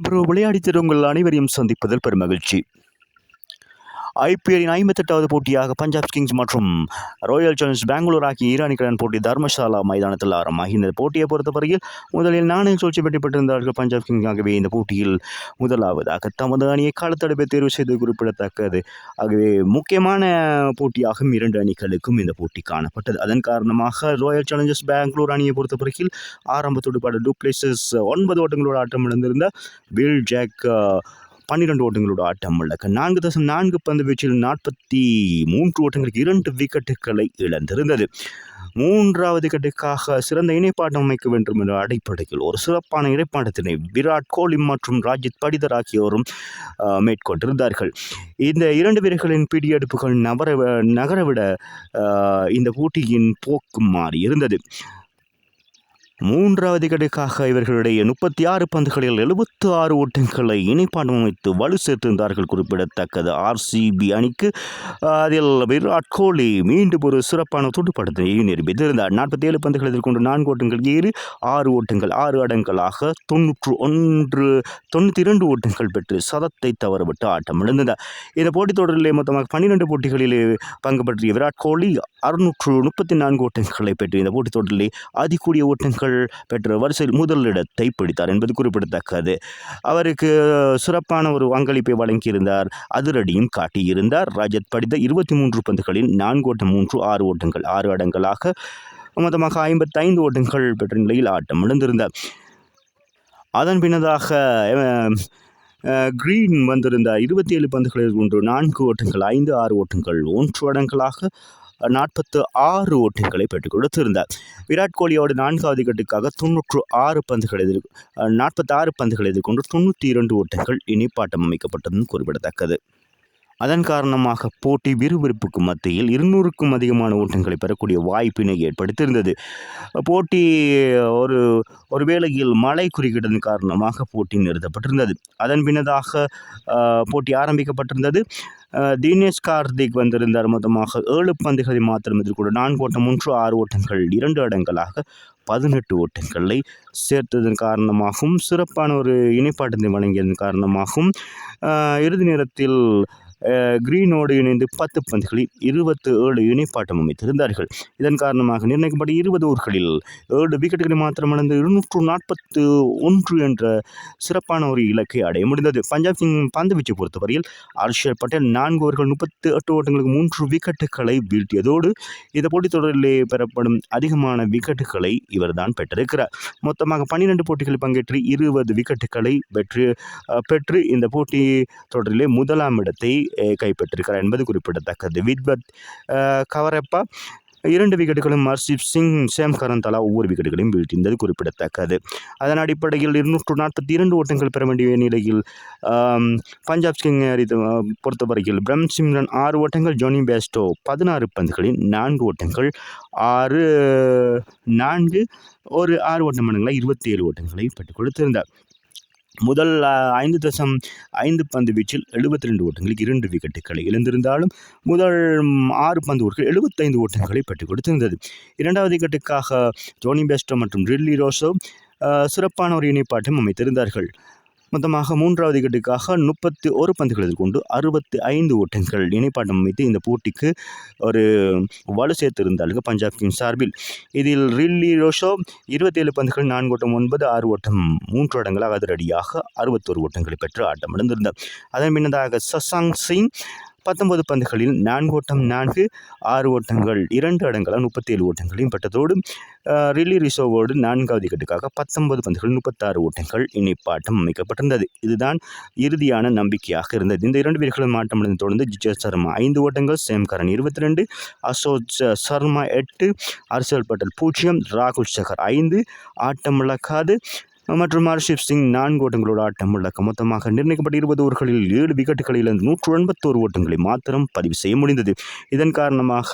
Bro விளையாடி தரும் உங்கள் அனைவரையும் சந்திப்பதில் பெருமகிழ்ச்சி. ஐபிஎல்லின் 58வது போட்டியாக பஞ்சாப் கிங்ஸ் மற்றும் ராயல் சேலஞ்சர்ஸ் பெங்களூர் ஆகிய இரு அணிகளின் போட்டி தர்மசாலா மைதானத்தில் ஆரம்பமாகி இந்த போட்டியை பொறுத்தவரையில் முதலில் நாணய சுழற்சி வெற்றி பெற்றிருந்தார்கள் பஞ்சாப் கிங்ஸ். ஆகவே இந்த போட்டியில் முதலாவதாக தமது அணியை களத்தடுப்பை தேர்வு செய்து குறிப்பிடத்தக்கது. ஆகவே முக்கியமான போட்டியாகவும் இரண்டு அணிகளுக்கும் இந்த போட்டி காணப்பட்டது. அதன் காரணமாக ராயல் சேலஞ்சர்ஸ் பெங்களூர் அணியை பொறுத்தவரையில் ஆரம்ப துடுப்பாளர் டு பிளேசஸ் 9 ஓட்டங்களோடு ஆட்டம் இழந்திருந்த பில் ஜாக் 12 ஓட்டங்களோட ஆட்டம் இழக்க 4.4 பந்து வீச்சில் 43 ஓட்டங்களுக்கு 2 விக்கெட்டுகளை இழந்திருந்தது. மூன்றாவது விக்கெட்டுக்காக சிறந்த இணைப்பாட்டம் அமைக்க வேண்டும் என்ற அடிப்படையில் ஒரு சிறப்பான இணைப்பாட்டத்தினை விராட் கோலி மற்றும் ராஜித் படிதர் ஆகியோரும் மேற்கொண்டிருந்தார்கள். இந்த இரண்டு வீரர்களின் பிடியெடுப்புகள் நகரவிட இந்த போட்டியின் போக்கு மாறி இருந்தது. மூன்றாவது விக்கெட்டுக்காக இவர்களுடைய 36 பந்துகளில் 76 ஓட்டங்களை இணைப்பாட்டம் அமைத்து வலு சேர்த்திருந்தார்கள் குறிப்பிடத்தக்கது. ஆர்சிபி அணிக்கு அதில் விராட் கோலி மீண்டும் ஒரு சிறப்பான துடுப்பாட்டத்தை நிரூபித்திருந்தார். 47 பந்துகள் எதிர்கொண்டு 4 ஓட்டங்கள் ஏறி 6 ஓட்டங்கள் 6 அடங்கலாக 92 ஓட்டங்கள் பெற்று சதத்தை தவறவிட்டு ஆட்டம் இழந்தார். இந்த போட்டித் தொடரிலே மொத்தமாக 12 போட்டிகளிலே பங்கு பற்றிய விராட் கோலி 634 ஓட்டங்களை பெற்று இந்த போட்டித் தொடரிலே அதிகூடிய ஓட்டங்கள் பெற்ற வரிசையில் முதலிடத்தை பிடித்தார் என்பது குறிப்பிடத்தக்கது. அவருக்கு சிறப்பான ஒரு பங்களிப்பை வழங்கியிருந்தார், அதிரடியும் காட்டியிருந்தார். ராஜத் படித்த 23 பந்துகளில் 4 ஓட்டம் 3 6 ஓட்டங்கள் 6 அடங்கலாக மொத்தமாக 55 ஓட்டங்கள் பெற்ற நிலையில் ஆட்டம் இழந்திருந்தார். அதன் பின்னதாக கிரீன் வந்திருந்த 27 பந்துகளில் 4 ஓட்டங்கள் 5 6 ஓட்டங்கள் 1 அடங்கலாக 46 ஓட்டங்களை பெற்றுக் கொடுத்திருந்தார். விராட் கோலியோடு 4வது விக்கெட்டுக்காக 46 பந்துகளை எதிர்கொண்டு 92 ஓட்டங்கள் இணைப்பாட்டம் அமைக்கப்பட்டதும் குறிப்பிடத்தக்கது. அதன் காரணமாக போட்டி விறுவிறுப்புக்கு மத்தியில் 200க்கும் அதிகமான ஓட்டங்களை பெறக்கூடிய வாய்ப்பினை ஏற்படுத்தியிருந்தது. போட்டி ஒரு வேளையில் மழை குறுக்கிட்டதன் காரணமாக போட்டி நிறுத்தப்பட்டிருந்தது. அதன் பின்னதாக போட்டி ஆரம்பிக்கப்பட்டிருந்தது. தினேஷ் கார்த்திக் வந்திருந்தார். மொத்தமாக 7 பந்துகளை மாத்திரம் எதிர்கொண்டு 4 ஓட்டம் 1 6 ஓட்டங்கள் 2 அடங்கலாக 18 ஓட்டங்களை சேர்த்ததன் காரணமாகவும் சிறப்பான ஒரு இணைப்பாட்டத்தை வழங்கியதன் காரணமாகவும் இறுதி நேரத்தில் கிரீனோடு இணைந்து 10 பந்துகளில் 27 இணைப்பாட்டம் அமைத்திருந்தார்கள். இதன் காரணமாக நிர்ணயிக்கப்பட்ட 20 ஓவர்களில் 7 விக்கெட்டுகளை மாத்திரம் இழந்து 241 என்ற சிறப்பான ஒரு இலக்கை அடைய முடிந்தது. பஞ்சாப் கிங் பந்துவீச்சை பொறுத்தவரையில் ஹர்ஷல் பட்டேல் 4 ஓவர்கள் 38 ஓட்டங்களுக்கு 3 விக்கெட்டுகளை வீழ்த்தியதோடு இந்த போட்டித் தொடரிலே பெறப்படும் அதிகமான விக்கெட்டுகளை இவர்தான் பெற்றிருக்கிறார். மொத்தமாக 12 போட்டிகளில் பங்கேற்று 20 விக்கெட்டுகளை பெற்று இந்த போட்டி தொடரிலே முதலாம் இடத்தை கைப்பற்றிருக்கிறார் என்பது குறிப்பிடத்தக்கது. வித்வத் கவரப்பா 2 விக்கெட்டுகளும் ஹர்ஷீப் சிங் சேம் கரன் தலா ஒவ்வொரு விக்கெட்டுகளையும் வீழ்த்தியது குறிப்பிடத்தக்கது. அதன் அடிப்படையில் 242 ஓட்டங்கள் பெற வேண்டிய நிலையில் பஞ்சாப் கிங் பொறுத்தவரையில் பிரம் சிம்ரன் 6 ஓட்டங்கள், ஜோனி பேஸ்டோ 16 பந்துகளில் 4 ஓட்டங்கள் 4 ஓட்டம் மடங்களை 27 ஓட்டங்களை பெற்றுக் கொடுத்திருந்தார். முதல் 5.5 பந்து வீச்சில் 72 ஓட்டங்களுக்கு 2 விக்கெட்டுகளை இழந்திருந்தாலும் முதல் 6 பந்து ஓவர்கள் 75 ஓட்டங்களை பெற்றுக் கொடுத்திருந்தது. இரண்டாவது விக்கெட்டுக்காக ஜோனி பேஸ்டோ மற்றும் ரில்லி ரோசோ சிறப்பான ஒரு இணைப்பாட்டம் அமைத்திருந்தார்கள். மொத்தமாக மூன்றாவது விக்கெட்டுக்காக 31 பந்துகள் எதிர்கொண்டு 65 ஓட்டங்கள் இணைப்பாட்டம் அமைத்து இந்த போட்டிக்கு ஒரு வலு சேர்த்திருந்தார்கள் பஞ்சாப் கிங்ஸ் சார்பில். இதில் ரில்லி ரோஷோ 27 பந்துகள் 4 ஓட்டம் 9 6 ஓட்டம் 3 அடங்கலாக அதிரடியாக 61 ஓட்டங்களை பெற்று ஆட்டம் இழந்திருந்தார். அதன் பின்னதாக சசாங் சிங் 19 பந்துகளில் 4 ஓட்டம் 4 6 ஓட்டங்கள் 2 அடங்கலாக 37 ஓட்டங்களையும் பெற்றதோடு ரில்லி ரிசோவோடு 4வது விக்கெட்டுக்காக 19 பந்துகள் 36 ஓட்டங்கள் இணைப்பாட்டம் அமைக்கப்பட்டிருந்தது. இதுதான் இறுதியான நம்பிக்கையாக இருந்தது. இந்த 2 வீரர்களும் ஆட்டம் இழந்து தொடர்ந்து ஜிஜேஷ் சர்மா 5 ஓட்டங்கள், சேம் கரன் 22, அசோக் சர்மா 8, ஹர்ஷல் பட்டேல் 0, ராகுல் சகர் 5 ஆட்டம் இழக்காது மற்றும் ஹர்ஷீப் சிங் 4 ஓட்டங்களோடு ஆட்டம் இழக்க மொத்தமாக நிர்ணயிக்கப்பட்ட 20 ஓவர்களில் 7 விக்கெட்டுகளில் 181 ஓட்டங்களை மாத்திரம் பதிவு செய்ய முடிந்தது. இதன் காரணமாக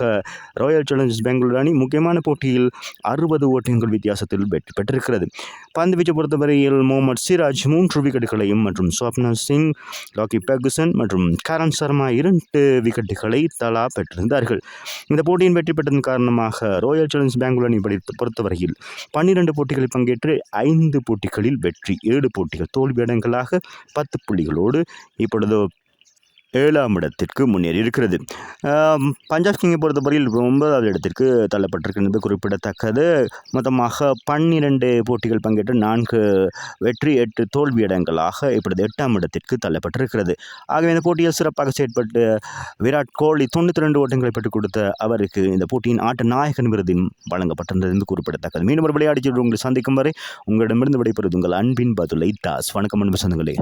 ராயல் சேலஞ்சர்ஸ் பெங்களூர் அணி முக்கியமான போட்டியில் 60 ஓட்டங்கள் வித்தியாசத்தில் வெற்றி பெற்றிருக்கிறது. பந்துவீச்சை பொறுத்தவரையில் முகமது சிராஜ் 3 விக்கெட்டுகளையும் மற்றும் ஸ்வப்னா சிங், லாக்கி பெர்குசன் மற்றும் கரண் சர்மா 2 விக்கெட்டுகளை தலா பெற்றிருந்தார்கள். இந்த போட்டியின் வெற்றி பெற்றதன் காரணமாக ராயல் சேலஞ்சர்ஸ் பெங்களூர் அணி பொறுத்தவரையில் 12 போட்டிகளில் பங்கேற்று 5 போட்டிகள் போட்டிகளில் வெற்றி, 7 போட்டிகள் தோல்வியடங்களாக 10 புள்ளிகளோடு இப்பொழுது 7ஆம் இடத்திற்கு முன்னேறி இருக்கிறது. பஞ்சாப் கிங்கை பொறுத்தவரையில் 9வது இடத்திற்கு தள்ளப்பட்டிருக்கிறது குறிப்பிடத்தக்கது. மொத்தமாக 12 போட்டிகள் பங்கேற்று 4 வெற்றி 8 தோல்வியடங்களாக இப்பொழுது 8ஆம் இடத்திற்கு தள்ளப்பட்டிருக்கிறது. ஆகவே இந்த போட்டியில் சிறப்பாக செயற்பட்டு விராட் கோலி 92 ஓட்டங்களை பெற்றுக் கொடுத்த அவருக்கு இந்த போட்டியின் ஆட்ட நாயகன் விருதும் வழங்கப்பட்டிருந்தது என்று குறிப்பிடத்தக்கது. மீண்டும் ஒரு விளையாட்டு உங்களை சந்திக்கும் வரை உங்களிடமிருந்து விடைபெறுவது உங்கள் அன்பின் பதுலை தாஸ். வணக்கம் அன்பு சொந்தங்களே.